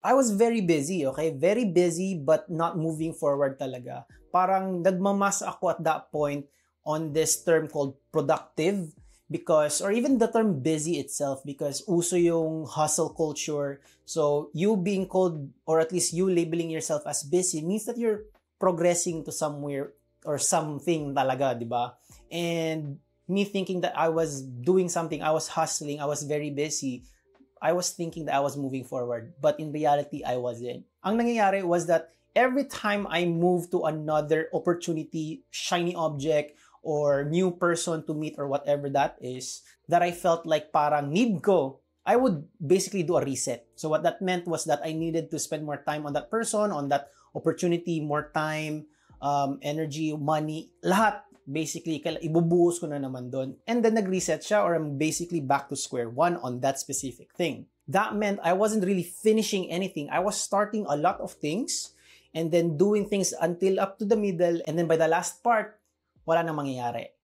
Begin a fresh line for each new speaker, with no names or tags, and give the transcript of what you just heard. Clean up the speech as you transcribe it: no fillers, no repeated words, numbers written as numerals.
I was very busy, okay? Very busy but not moving forward talaga. Parang nagmamas ako at that point on this term called productive because, or even the term busy itself, because uso yung hustle culture. So you being called, or at least you labeling yourself as busy means that you're progressing to somewhere or something talaga, di ba? And me thinking that I was doing something, I was hustling, I was very busy, I was thinking that I was moving forward, but in reality, I wasn't. Ang nangyayari was that every time I moved to another opportunity, shiny object, or new person to meet or whatever that is, that I felt like parang need ko, I would basically do a reset. So what that meant was that I needed to spend more time on that person, on that opportunity, more time, energy, money, lahat. Basically, ibubuhos ko na naman doon. And then nag-reset siya, or I'm basically back to square one on that specific thing. That meant I wasn't really finishing anything. I was starting a lot of things and then doing things until up to the middle, and then by the last part, wala nang mangyayari.